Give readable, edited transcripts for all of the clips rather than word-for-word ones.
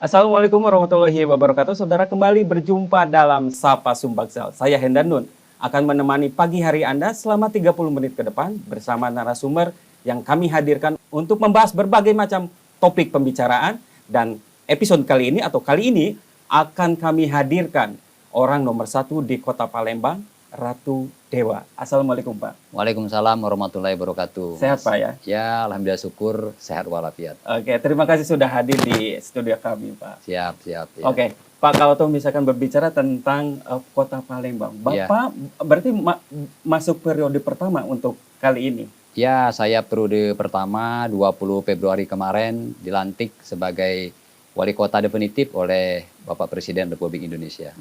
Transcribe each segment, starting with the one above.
Assalamualaikum warahmatullahi wabarakatuh. Saudara, kembali berjumpa dalam Sapa Sumbaksel. Saya Hendan Nun akan menemani pagi hari Anda selama 30 menit ke depan bersama narasumber yang kami hadirkan untuk membahas berbagai macam topik pembicaraan. Dan episode kali ini akan kami hadirkan orang nomor satu di Kota Palembang, Ratu Dewa. Assalamualaikum, Pak. Waalaikumsalam warahmatullahi wabarakatuh. Sehat, Pak, ya? Ya, alhamdulillah syukur sehat walafiat. Oke, terima kasih sudah hadir di studio kami, Pak. Siap. Ya. Oke, Pak, kalau misalkan berbicara tentang Kota Palembang, Bapak berarti masuk periode pertama untuk kali ini? Ya, saya periode pertama 20 Februari kemarin dilantik sebagai wali kota definitif oleh Bapak Presiden Republik Indonesia.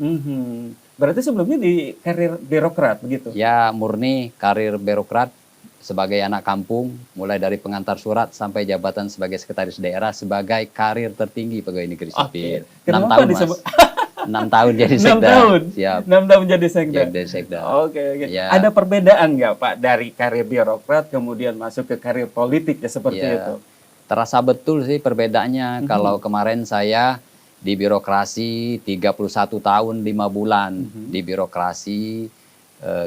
Berarti sebelumnya di karir birokrat begitu? Ya, murni karir birokrat sebagai anak kampung, mulai dari pengantar surat sampai jabatan sebagai sekretaris daerah sebagai karir tertinggi pegawai negeri sipil. 6 tahun, Mas. 6 tahun jadi sekda. 6 tahun? Siap. 6 tahun jadi sekda? Jadi sekda. Oke. Ya. Ada perbedaan nggak, Pak, dari karir birokrat kemudian masuk ke karir politik ya seperti itu? Terasa betul sih perbedaannya. Kalau kemarin saya di birokrasi 31 tahun 5 bulan di birokrasi,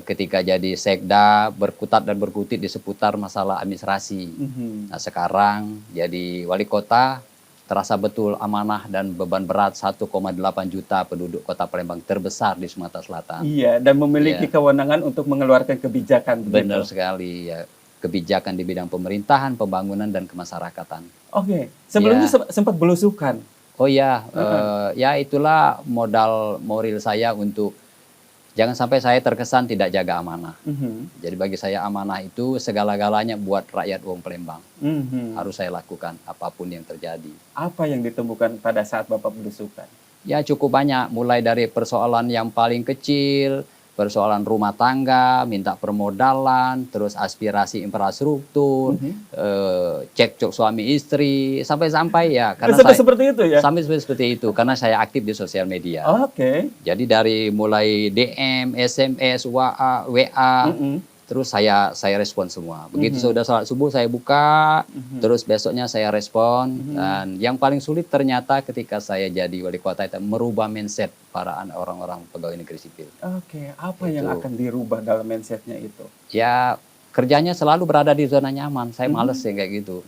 ketika jadi sekda berkutat dan berkutit di seputar masalah administrasi. Nah, sekarang jadi wali kota terasa betul amanah dan beban berat 1,8 juta penduduk Kota Palembang terbesar di Sumatera Selatan. Iya, dan memiliki kewenangan untuk mengeluarkan kebijakan. Benar sekali ya. Kebijakan di bidang pemerintahan, pembangunan, dan kemasyarakatan. Oke, sebelumnya sempat belusukan. Oh ya, ya itulah modal moral saya untuk jangan sampai saya terkesan tidak jaga amanah. Jadi bagi saya amanah itu segala-galanya buat rakyat Wong Palembang. Harus saya lakukan apapun yang terjadi. Apa yang ditemukan pada saat Bapak belusukan? Ya cukup banyak, mulai dari persoalan yang paling kecil, persoalan rumah tangga, minta permodalan, terus aspirasi infrastruktur, cekcok suami istri, sampai-sampai ya. Karena sampai seperti itu ya? Sampai seperti itu, karena saya aktif di sosial media. Oke. Jadi dari mulai DM, SMS, WA, terus saya respon semua. Begitu sudah salat subuh saya buka, terus besoknya saya respon. Dan yang paling sulit ternyata ketika saya jadi wali kota itu merubah mindset para orang-orang pegawai negeri sipil. Oke, apa yang akan dirubah dalam mindsetnya itu? Ya kerjanya selalu berada di zona nyaman. Saya males ya kayak gitu.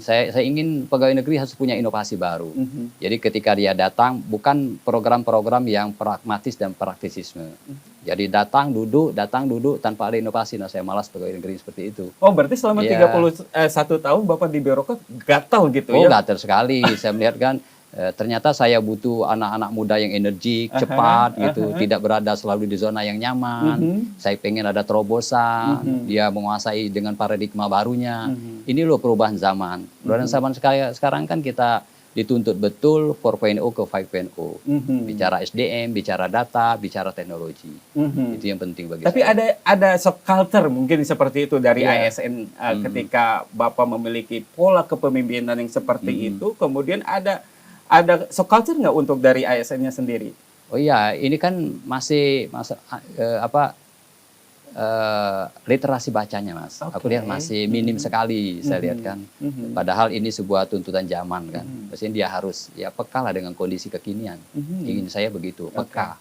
Saya ingin pegawai negeri harus punya inovasi baru. Jadi ketika dia datang bukan program-program yang pragmatis dan praktisisme. Jadi datang duduk tanpa ada inovasi. Nah saya malas pegawai negeri seperti itu. Oh berarti selama 31 tahun Bapak di birokrat gatal gitu ya? Oh gatal sekali. Saya melihat kan ternyata saya butuh anak-anak muda yang energik, cepat gitu, tidak berada selalu di zona yang nyaman. Saya pengen ada terobosan, dia menguasai dengan paradigma barunya. Ini loh perubahan zaman. Perubahan zaman sekarang kan kita dituntut betul 4.0 ke 5.0. Bicara SDM, bicara data, bicara teknologi. Itu yang penting bagi Tapi saya. ada subculture mungkin seperti itu dari ASN ketika Bapak memiliki pola kepemimpinan yang seperti itu, kemudian ada subculture nggak untuk dari ASN-nya sendiri? Oh iya, ini kan masih literasi bacanya, Mas. Aku lihat masih minim sekali, saya lihat kan. Padahal ini sebuah tuntutan zaman kan. Maksudnya dia harus ya peka lah dengan kondisi kekinian. Ingin saya begitu, peka.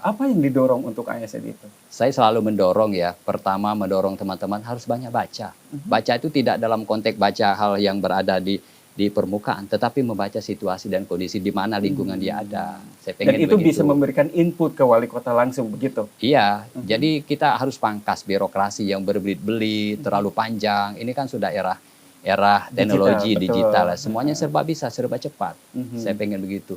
Apa yang didorong untuk ASN itu? Saya selalu mendorong ya, pertama mendorong teman-teman harus banyak baca. Baca itu tidak dalam konteks baca hal yang berada di permukaan, tetapi membaca situasi dan kondisi di mana lingkungan dia ada. Saya pengen dan itu begitu. bisa memberikan input ke wali kota langsung begitu? Iya, jadi kita harus pangkas birokrasi yang berbelit-belit, terlalu panjang. Ini kan sudah era teknologi digital. Semuanya serba bisa, serba cepat. Saya pengen begitu.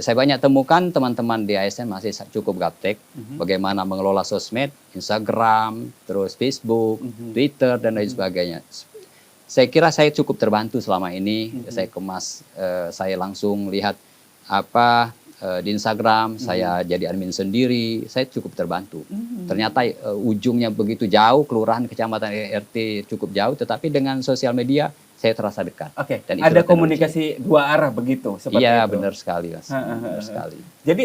Saya banyak temukan teman-teman di ASN masih cukup gaptek. Bagaimana mengelola sosmed, Instagram, terus Facebook, Twitter, dan lain sebagainya. Saya kira saya cukup terbantu selama ini. Saya kemas, saya langsung lihat di Instagram, saya jadi admin sendiri, saya cukup terbantu. Ternyata ujungnya begitu jauh, kelurahan, kecamatan, RT cukup jauh, tetapi dengan sosial media saya terasa dekat. Oke, ada komunikasi dua arah begitu seperti iya, itu. benar sekali, Mas. Benar sekali. Jadi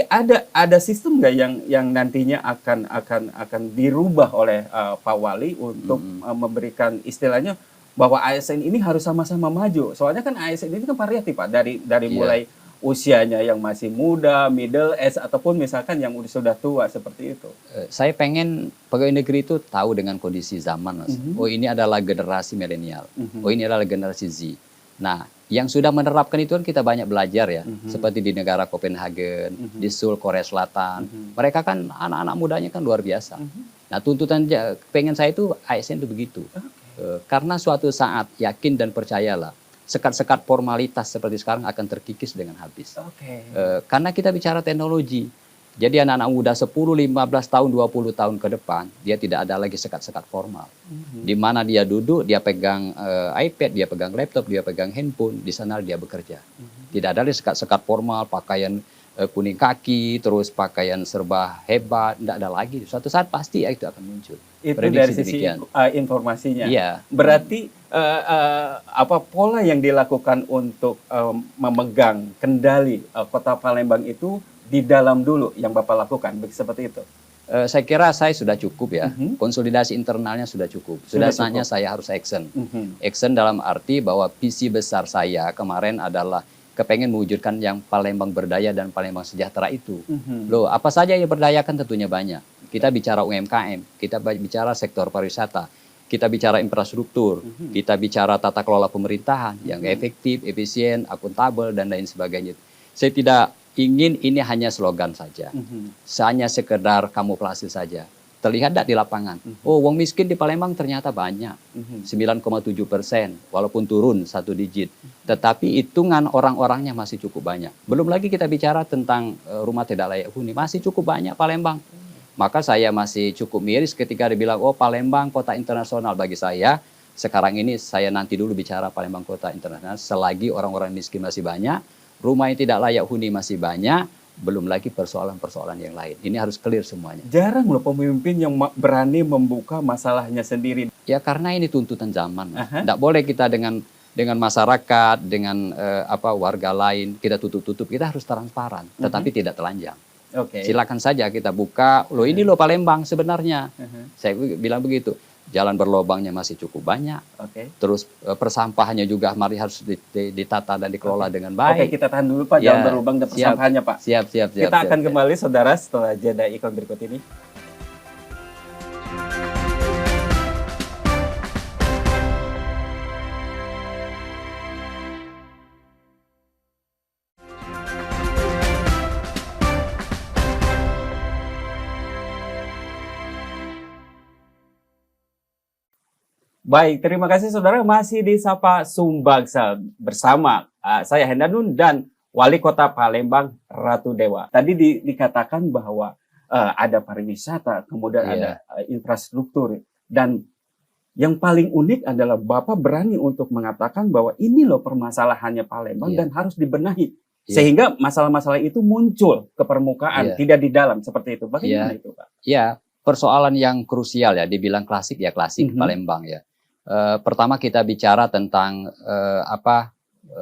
ada sistem nggak yang nantinya akan dirubah oleh Pak Wali untuk memberikan istilahnya bahwa ASN ini harus sama-sama maju. Soalnya kan ASN ini kan variatif, Pak, dari mulai usianya yang masih muda, middle age, ataupun misalkan yang sudah tua seperti itu? Saya pengen pegawai negeri itu tahu dengan kondisi zaman, Mas. Oh, ini adalah generasi milenial. Oh, ini adalah generasi Z. Nah, yang sudah menerapkan itu kan kita banyak belajar ya, seperti di negara Copenhagen, di Seoul, Korea Selatan. Mereka kan anak-anak mudanya kan luar biasa. Nah, tuntutan pengen saya itu ASN itu begitu. Karena suatu saat yakin dan percayalah, sekat-sekat formalitas seperti sekarang akan terkikis dengan habis. Karena kita bicara teknologi. Jadi anak-anak muda 10, 15 tahun, 20 tahun ke depan, dia tidak ada lagi sekat-sekat formal. Di mana dia duduk, dia pegang iPad, dia pegang laptop, dia pegang handphone, di sana dia bekerja. Tidak ada lagi sekat-sekat formal, pakaian kuning kaki, terus pakaian serba hebat, tidak ada lagi. Suatu saat pasti itu akan muncul. Itu Prediksi dari sisi informasinya. Iya. Berarti apa pola yang dilakukan untuk memegang kendali Kota Palembang itu di dalam dulu yang Bapak lakukan, seperti itu? Saya kira saya sudah cukup ya. Konsolidasi internalnya sudah cukup. Sudah saatnya saya harus action. Action dalam arti bahwa visi besar saya kemarin adalah kepengen mewujudkan yang Palembang berdaya dan Palembang sejahtera itu. Loh, apa saja yang berdayakan tentunya banyak. Kita bicara UMKM, kita bicara sektor pariwisata, kita bicara infrastruktur, kita bicara tata kelola pemerintahan yang efektif, efisien, akuntabel, dan lain sebagainya. Saya tidak ingin ini hanya slogan saja, hanya sekedar kamuflase saja. Terlihat tidak di lapangan. Oh, wong miskin di Palembang ternyata banyak, 9,7%, walaupun turun 1 digit. Tetapi hitungan orang-orangnya masih cukup banyak. Belum lagi kita bicara tentang rumah tidak layak huni, masih cukup banyak Palembang. Maka saya masih cukup miris ketika dibilang, oh Palembang kota internasional. Bagi saya, sekarang ini saya nanti dulu bicara Palembang kota internasional, selagi orang-orang miskin masih banyak, rumah yang tidak layak huni masih banyak, belum lagi persoalan-persoalan yang lain. Ini harus clear semuanya. Jarang loh pemimpin yang berani membuka masalahnya sendiri. Ya karena ini tuntutan zaman. Tidak boleh kita dengan masyarakat, dengan warga lain, kita tutup-tutup. Kita harus transparan, tetapi tidak telanjang. Silakan saja kita buka, loh ini loh Palembang sebenarnya. Saya bilang begitu. Jalan berlobangnya masih cukup banyak. Terus persampahannya juga mari harus ditata dan dikelola dengan baik. Kita tahan dulu Pak, jalan berlubang dan persampahannya Pak. Siap. Kita akan kembali saudara setelah jeda iklan berikut ini. Baik, terima kasih saudara, masih di Sapa Sumbaksel bersama saya Hendanun dan Wali Kota Palembang Ratu Dewa. Tadi dikatakan bahwa ada pariwisata, kemudian ada infrastruktur, dan yang paling unik adalah Bapak berani untuk mengatakan bahwa ini loh permasalahannya Palembang dan harus dibenahi. Sehingga masalah-masalah itu muncul ke permukaan, tidak di dalam, seperti itu. Bagaimana itu Pak? Ya, persoalan yang krusial ya, dibilang klasik ya klasik Palembang ya. Pertama kita bicara tentang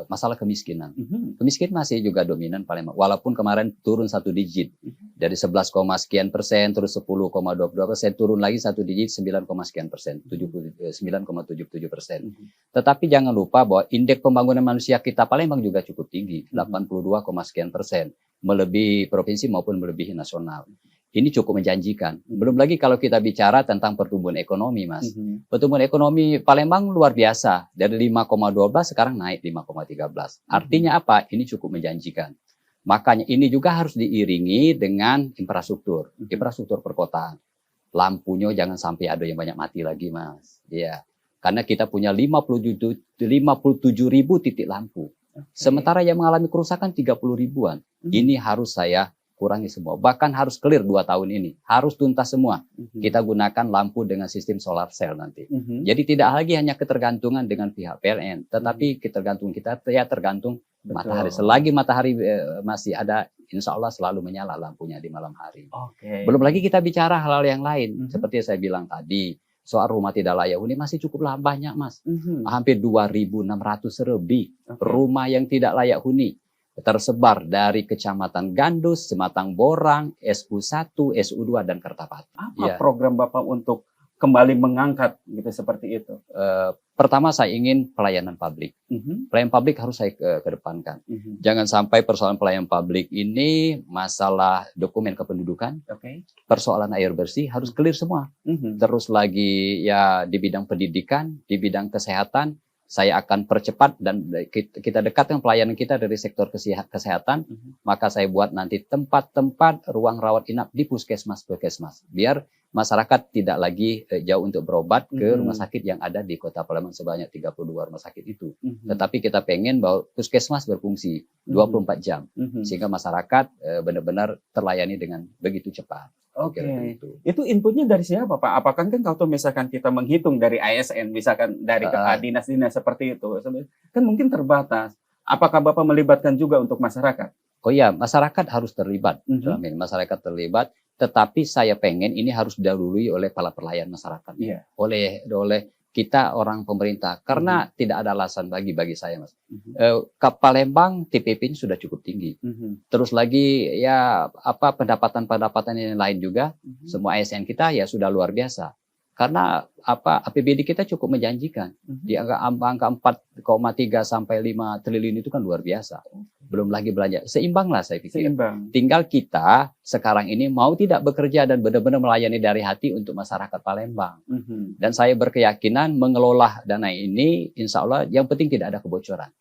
masalah kemiskinan. Kemiskinan masih juga dominan Palembang, walaupun kemarin turun 1 digit dari 11, sekian persen, terus 10,22%, turun lagi 1 digit 9, sekian persen, 9,77%. Tetapi jangan lupa bahwa indeks pembangunan manusia kita Palembang juga cukup tinggi, 82, sekian persen, melebihi provinsi maupun melebihi nasional. Ini cukup menjanjikan. Belum lagi kalau kita bicara tentang pertumbuhan ekonomi, Mas. Pertumbuhan ekonomi Palembang luar biasa. Dari 5,12 sekarang naik 5,13. Artinya apa? Ini cukup menjanjikan. Makanya ini juga harus diiringi dengan infrastruktur. Infrastruktur perkotaan. Lampunya jangan sampai ada yang banyak mati lagi, Mas. Ya. Karena kita punya 57 ribu titik lampu. Sementara yang mengalami kerusakan 30 ribuan. Ini harus saya kurangi semua. Bahkan harus clear 2 tahun ini. Harus tuntas semua. Kita gunakan lampu dengan sistem solar cell nanti. Jadi tidak lagi hanya ketergantungan dengan pihak PLN. Tetapi ketergantungan kita tergantung matahari. Selagi matahari masih ada, insya Allah selalu menyala lampunya di malam hari. Belum lagi kita bicara hal-hal yang lain. Seperti yang saya bilang tadi. Soal rumah tidak layak huni masih cukup banyak, Mas. Hampir 2.600 lebih rumah yang tidak layak huni. Tersebar dari Kecamatan Gandus, Sematang Borang, SU1, SU2, dan Kertapati. Apa program Bapak untuk kembali mengangkat gitu seperti itu? Pertama saya ingin pelayanan publik. Pelayanan publik harus saya kedepankan. Jangan sampai persoalan pelayanan publik ini masalah dokumen kependudukan, persoalan air bersih harus clear semua. Terus lagi ya di bidang pendidikan, di bidang kesehatan, saya akan percepat dan kita dekatkan pelayanan kita dari sektor kesehatan, maka saya buat nanti tempat-tempat ruang rawat inap di puskesmas, biar masyarakat tidak lagi jauh untuk berobat ke rumah sakit yang ada di Kota Palembang sebanyak 32 rumah sakit itu. Tetapi kita pengen bahwa puskesmas berfungsi 24 jam, sehingga masyarakat benar-benar terlayani dengan begitu cepat. Oke, itu inputnya dari siapa Pak? Apakah kan kalau misalkan kita menghitung dari ASN, misalkan dari dinas-dinas seperti itu, kan mungkin terbatas. Apakah Bapak melibatkan juga untuk masyarakat? Oh iya, masyarakat harus terlibat. Masyarakat terlibat, tetapi saya pengen ini harus didahului oleh para pelayan masyarakat, oleh kita orang pemerintah, karena tidak ada alasan bagi saya, Mas. Palembang TPP-nya sudah cukup tinggi. Terus lagi ya pendapatan yang lain juga, semua ASN kita ya sudah luar biasa. Karena APBD kita cukup menjanjikan. Di angka 4,3 sampai 5 triliun itu kan luar biasa. Belum lagi belanja. Seimbang lah saya pikir. Tinggal kita sekarang ini mau tidak bekerja dan benar-benar melayani dari hati untuk masyarakat Palembang. Dan saya berkeyakinan mengelola dana ini insya Allah yang penting tidak ada kebocoran.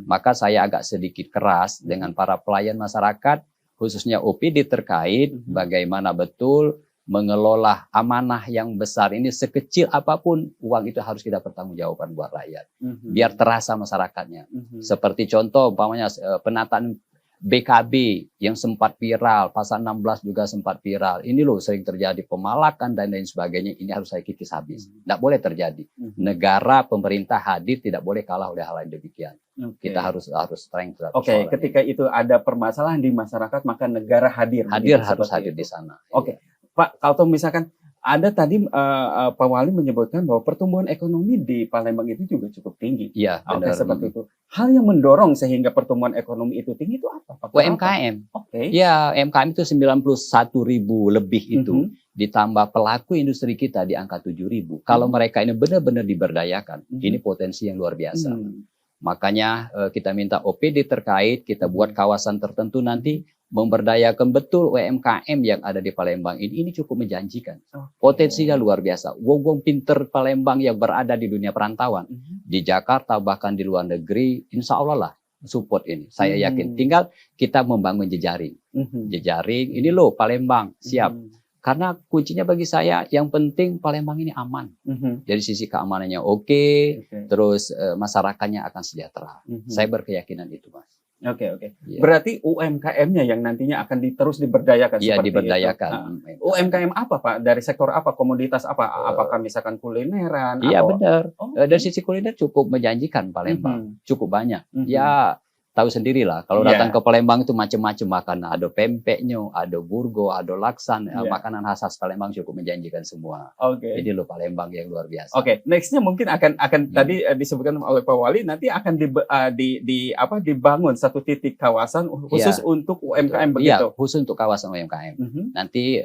Maka saya agak sedikit keras dengan para pelayan masyarakat, khususnya OPD terkait bagaimana betul mengelola amanah yang besar ini, sekecil apapun uang itu harus kita pertanggungjawabkan buat rakyat. Biar terasa masyarakatnya. Seperti contoh umpamanya penataan BKB yang sempat viral, pasal 16 juga sempat viral. Ini loh sering terjadi pemalakan dan lain sebagainya. Ini harus saya kikis habis. Tidak boleh terjadi. Negara, pemerintah hadir tidak boleh kalah oleh hal lain demikian. Kita harus strength. Ketika itu ada permasalahan di masyarakat, maka negara hadir. Harus hadir di sana. Pak, kalau misalkan ada tadi Pak Wali menyebutkan bahwa pertumbuhan ekonomi di Palembang itu juga cukup tinggi. Iya, benar. Seperti itu. Hal yang mendorong sehingga pertumbuhan ekonomi itu tinggi itu apa, Pak? UMKM. Ya, UMKM itu 91.000 lebih itu. Ditambah pelaku industri kita di angka 7.000. Kalau mereka ini benar-benar diberdayakan, ini potensi yang luar biasa. Makanya kita minta OPD terkait, kita buat kawasan tertentu nanti, memberdayakan betul UMKM yang ada di Palembang ini cukup menjanjikan. Potensinya luar biasa. Wong pinter Palembang yang berada di dunia perantauan, di Jakarta bahkan di luar negeri, insya Allah lah support ini. Saya yakin. Tinggal kita membangun jejaring. Jejaring ini loh Palembang siap. Karena kuncinya bagi saya yang penting Palembang ini aman. Dari sisi keamanannya terus masyarakatnya akan sejahtera. Saya berkeyakinan itu, Mas. Berarti UMKM-nya yang nantinya akan terus diberdayakan. Iya, diberdayakan. UMKM apa, Pak? Dari sektor apa? Komoditas apa? Apakah misalkan kulineran? Iya, benar. Dari sisi kuliner cukup menjanjikan Palembang. Cukup banyak. Ya, tahu sendirilah. Kalau datang ke Palembang itu macam-macam makanan. Ada pempeknya, ada burgo, ada laksan. Makanan khas Palembang cukup menjanjikan semua. Jadi lo Palembang yang luar biasa. Nextnya mungkin akan tadi disebutkan oleh Pak Wali, nanti akan dibangun satu titik kawasan khusus untuk UMKM begitu. Iya, khusus untuk kawasan UMKM. Nanti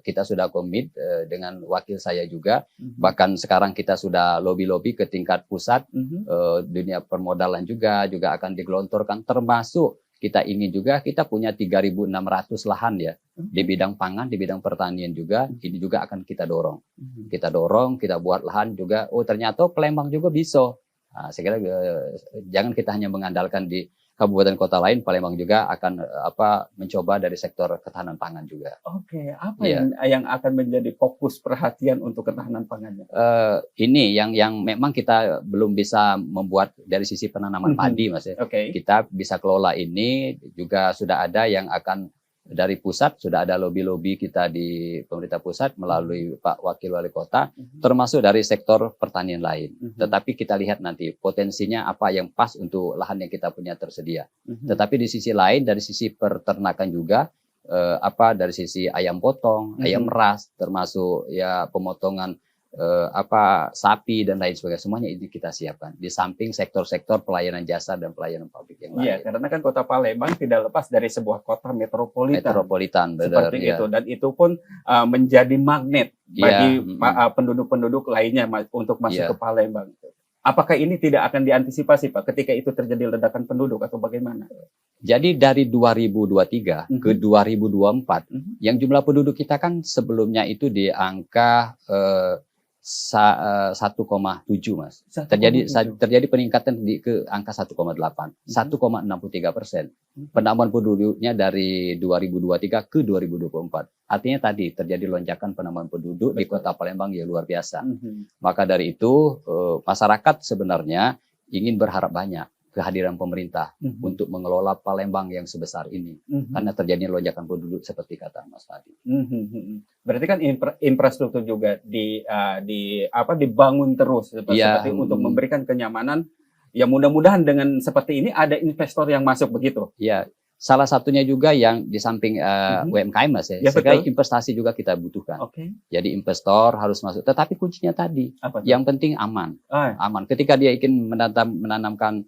kita sudah komit dengan wakil saya juga. Bahkan sekarang kita sudah lobby-lobby ke tingkat pusat. Dunia permodalan juga akan digelontorkan. Termasuk kita ingin juga kita punya 3.600 lahan ya di bidang pangan, di bidang pertanian juga. Ini juga akan kita dorong. Kita buat lahan juga. Ternyata Palembang juga bisa. Saya kira jangan kita hanya mengandalkan di kabupaten kota lain, Palembang juga akan mencoba dari sektor ketahanan pangan juga. Apa yang akan menjadi fokus perhatian untuk ketahanan pangannya? Ini yang memang kita belum bisa membuat dari sisi penanaman padi, Mas. Kita bisa kelola ini, juga sudah ada yang akan dari pusat, sudah ada lobby-lobby kita di pemerintah pusat melalui Pak Wakil Wali Kota, termasuk dari sektor pertanian lain. Tetapi kita lihat nanti potensinya apa yang pas untuk lahan yang kita punya tersedia. Tetapi di sisi lain, dari sisi peternakan juga, dari sisi ayam potong, ayam ras, termasuk ya pemotongan sapi dan lain sebagainya, semuanya itu kita siapkan di samping sektor-sektor pelayanan jasa dan pelayanan publik yang Iya, lain. karena kan Kota Palembang tidak lepas dari sebuah kota metropolitan Benar, seperti ya. itu, dan itu pun menjadi magnet bagi Iya, penduduk-penduduk lainnya untuk masuk iya. ke Palembang. Apakah ini tidak akan diantisipasi, Pak, ketika itu terjadi ledakan penduduk atau bagaimana? Jadi dari 2023 ke 2024, yang jumlah penduduk kita kan sebelumnya itu di angka 1,7, Mas. 1,7. Terjadi peningkatan ke angka 1,8, 1,63%. Penambahan penduduknya dari 2023 ke 2024. Artinya tadi terjadi lonjakan penambahan penduduk di Kota Palembang yang luar biasa. Maka dari itu masyarakat sebenarnya ingin berharap banyak kehadiran pemerintah untuk mengelola Palembang yang sebesar ini, karena terjadinya lonjakan penduduk seperti kata Mas tadi. Berarti kan infrastruktur juga dibangun terus seperti untuk memberikan kenyamanan. Ya, mudah-mudahan dengan seperti ini ada investor yang masuk begitu. Ya, salah satunya juga yang di samping UMKM, Mas, ya. Saya investasi juga kita butuhkan. Jadi investor harus masuk, tetapi kuncinya tadi, yang penting aman. Aman. Ketika dia ingin menanamkan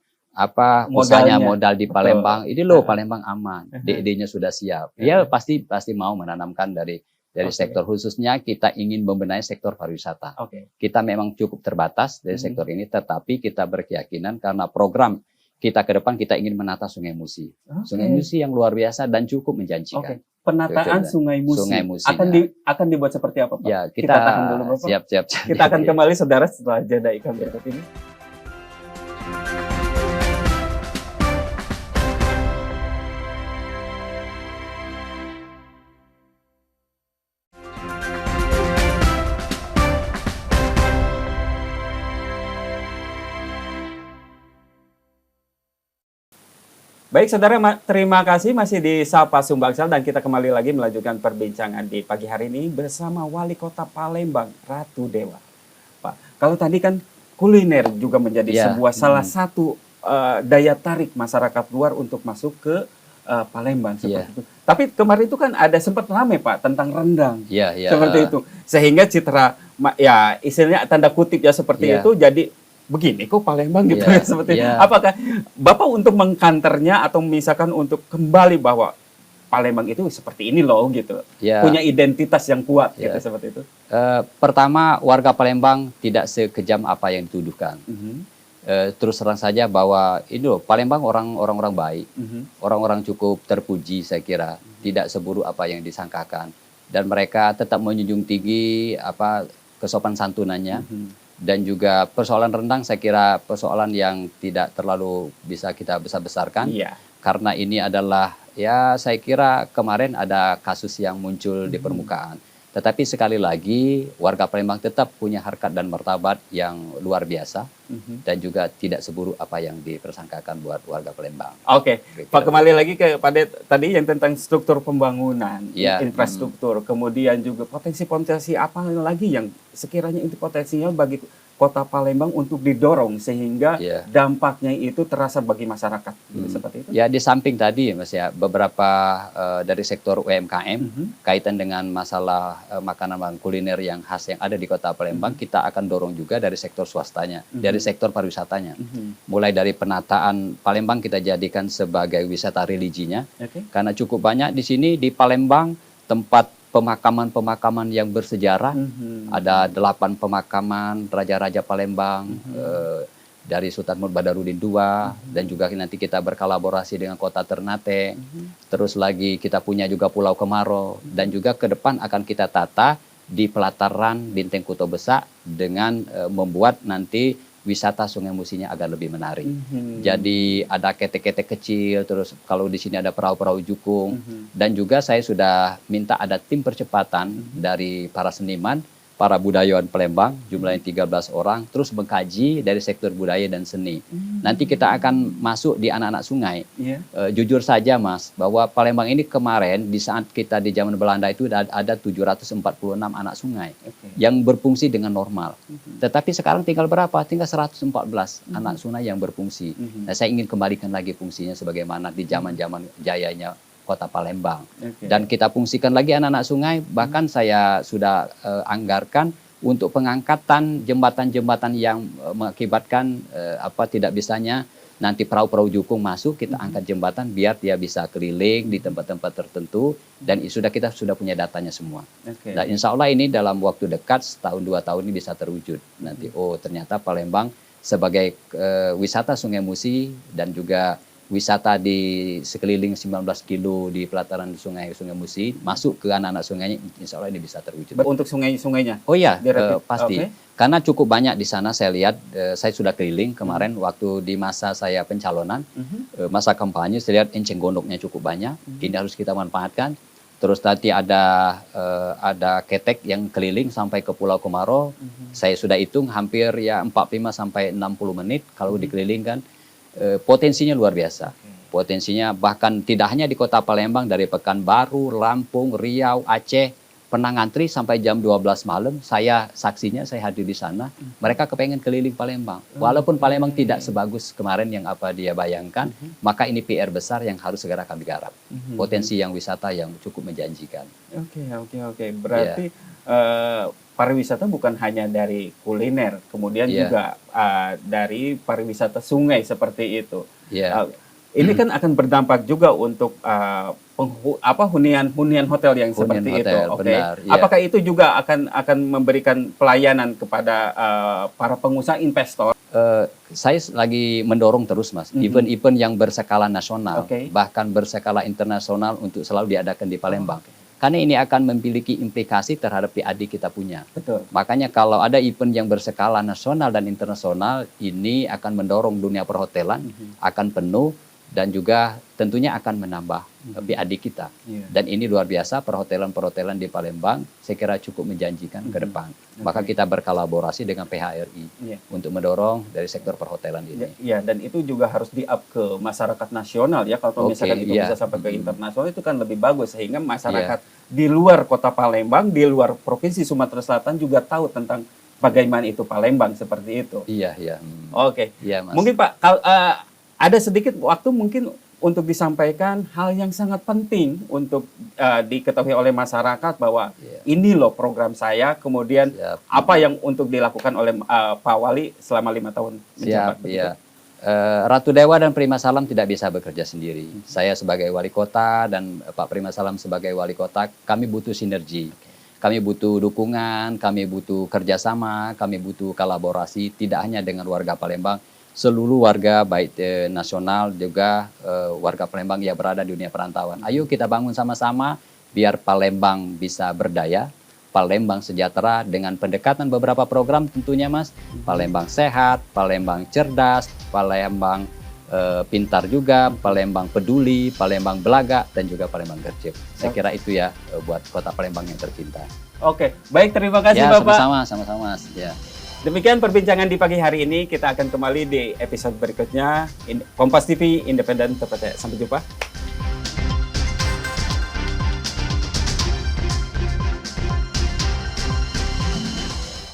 usahanya modal di Palembang, ini loh Palembang aman, DED-nya sudah siap. Dia pasti mau menanamkan dari sektor, khususnya kita ingin membenahi sektor pariwisata. Kita memang cukup terbatas dari sektor ini, tetapi kita berkeyakinan karena program kita ke depan kita ingin menata Sungai Musi. Sungai Musi yang luar biasa dan cukup menjanjikan. Penataan Sungai Musi akan dibuat seperti apa, Pak? Ya, kita tahan dulu, Bapak. Siap. Kita akan kembali, saudara, setelah jeda iklan berikut ini. Baik, saudara, terima kasih masih di Sapa Sumbangsel, dan kita kembali lagi melanjutkan perbincangan di pagi hari ini bersama Wali Kota Palembang, Ratu Dewa. Pak, kalau tadi kan kuliner juga menjadi sebuah salah satu daya tarik masyarakat luar untuk masuk ke Palembang seperti itu. Tapi kemarin itu kan ada sempat ramai, Pak, tentang rendang. Seperti itu. Sehingga citra istilahnya tanda kutip seperti itu jadi begini kok Palembang gitu seperti itu. Apakah Bapak untuk mengkanternya atau misalkan untuk kembali bahwa Palembang itu seperti ini loh gitu, punya identitas yang kuat gitu seperti itu? Pertama, warga Palembang tidak sekejam apa yang dituduhkan. Terus terang saja bahwa ini loh Palembang orang-orang baik, orang-orang cukup terpuji, saya kira tidak seburuk apa yang disangkakan, dan mereka tetap menjunjung tinggi kesopan santunannya. Dan juga persoalan rendang saya kira persoalan yang tidak terlalu bisa kita besar-besarkan, karena ini adalah saya kira kemarin ada kasus yang muncul di permukaan. Tetapi sekali lagi warga Palembang tetap punya harkat dan martabat yang luar biasa, dan juga tidak seburuk apa yang dipersangkakan buat warga Palembang. Pak, kembali lagi kepada tadi yang tentang struktur pembangunan, infrastruktur, kemudian juga potensi-potensi apa lagi yang sekiranya itu potensinya bagi Kota Palembang untuk didorong sehingga dampaknya itu terasa bagi masyarakat, seperti itu. Ya, di samping tadi, Mas, beberapa dari sektor UMKM kaitan dengan masalah makanan kuliner yang khas yang ada di Kota Palembang, kita akan dorong juga dari sektor swastanya, dari sektor pariwisatanya. Mulai dari penataan Palembang kita jadikan sebagai wisata religinya, karena cukup banyak di sini di Palembang tempat pemakaman-pemakaman yang bersejarah. Ada 8 pemakaman Raja-Raja Palembang, dari Sultan Badarudin II, dan juga nanti kita berkolaborasi dengan Kota Ternate. Terus lagi kita punya juga Pulau Kemaro, dan juga ke depan akan kita tata di pelataran Binteng Kuto Besak dengan membuat nanti wisata Sungai Musinya agar lebih menarik. Jadi ada ketek-ketek kecil, terus kalau di sini ada perahu-perahu jukung, dan juga saya sudah minta ada tim percepatan dari para seniman, para budayawan Palembang, jumlahnya 13 orang, terus mengkaji dari sektor budaya dan seni. Nanti kita akan masuk di anak-anak sungai. Jujur saja, Mas, bahwa Palembang ini kemarin di saat kita di zaman Belanda itu ada 746 anak sungai yang berfungsi dengan normal. Tetapi sekarang tinggal berapa? Tinggal 114 anak sungai yang berfungsi. Nah, saya ingin kembalikan lagi fungsinya sebagaimana di zaman-zaman jayanya Kota Palembang. Dan kita fungsikan lagi anak-anak sungai, bahkan saya sudah anggarkan untuk pengangkatan jembatan-jembatan yang mengakibatkan tidak bisanya nanti perahu-perahu jukung masuk, kita angkat jembatan biar dia bisa keliling di tempat-tempat tertentu, dan kita sudah punya datanya semua. Dan insya Allah ini dalam waktu dekat, setahun 2 tahun ini bisa terwujud. Nanti ternyata Palembang sebagai wisata Sungai Musi dan juga wisata di sekeliling 19 kilo di pelataran Sungai Musi, masuk ke anak-anak sungainya, insya Allah ini bisa terwujud. Untuk sungai-sungainya? Oh iya, pasti. Karena cukup banyak di sana saya lihat, saya sudah keliling kemarin waktu di masa saya pencalonan, masa kampanye, saya lihat enceng gondoknya cukup banyak, ini harus kita manfaatkan. Terus tadi ada ketek yang keliling sampai ke Pulau Komaro, saya sudah hitung hampir ya 45 sampai 60 menit kalau dikelilingkan. Potensinya luar biasa. Potensinya bahkan tidak hanya di kota Palembang, dari Pekanbaru, Lampung, Riau, Aceh, pernah ngantri sampai jam 12 malam. Saya saksinya, saya hadir di sana. Mereka kepengen keliling Palembang. Walaupun Palembang tidak sebagus kemarin yang apa dia bayangkan, maka ini PR besar yang harus segera kami garap. Potensi yang wisata yang cukup menjanjikan. Oke. Berarti pariwisata bukan hanya dari kuliner, kemudian juga dari pariwisata sungai seperti itu. Ini kan akan berdampak juga untuk hunian hotel yang seperti itu. Apakah itu juga akan memberikan pelayanan kepada para pengusaha investor? Saya lagi mendorong terus, Mas, event-event yang berskala nasional, bahkan berskala internasional untuk selalu diadakan di Palembang. Karena ini akan memiliki implikasi terhadap PAD kita punya. Betul. Makanya kalau ada event yang berskala nasional dan internasional, ini akan mendorong dunia perhotelan, akan penuh, dan juga tentunya akan menambah PAD kita. Dan ini luar biasa, perhotelan-perhotelan di Palembang saya kira cukup menjanjikan ke depan. Maka kita berkolaborasi dengan PHRI untuk mendorong dari sektor perhotelan ini. Dan itu juga harus di-up ke masyarakat nasional ya. Kalau misalkan itu bisa sampai ke internasional, itu kan lebih bagus, sehingga masyarakat di luar kota Palembang, di luar Provinsi Sumatera Selatan juga tahu tentang bagaimana itu Palembang, seperti itu. Oke. Mas. Mungkin Pak, ada sedikit waktu mungkin untuk disampaikan hal yang sangat penting untuk diketahui oleh masyarakat bahwa ini loh program saya, kemudian apa yang untuk dilakukan oleh Pak Wali selama 5 tahun menjabat. Ratu Dewa dan Prima Salam tidak bisa bekerja sendiri. Saya sebagai wali kota dan Pak Prima Salam sebagai wali kota, kami butuh sinergi. Kami butuh dukungan, kami butuh kerjasama, kami butuh kolaborasi, tidak hanya dengan warga Palembang, seluruh warga baik nasional juga warga Palembang yang berada di dunia perantauan. Ayo kita bangun sama-sama biar Palembang bisa berdaya, Palembang sejahtera dengan pendekatan beberapa program tentunya, Mas. Palembang sehat, Palembang cerdas, Palembang pintar juga, Palembang peduli, Palembang belaga, dan juga Palembang gercep. Saya kira itu ya buat kota Palembang yang tercinta. Oke, baik, terima kasih Bapak. Sama-sama Mas. Demikian perbincangan di pagi hari ini. Kita akan kembali di episode berikutnya. Kompas TV Independen terpercaya. Sampai jumpa.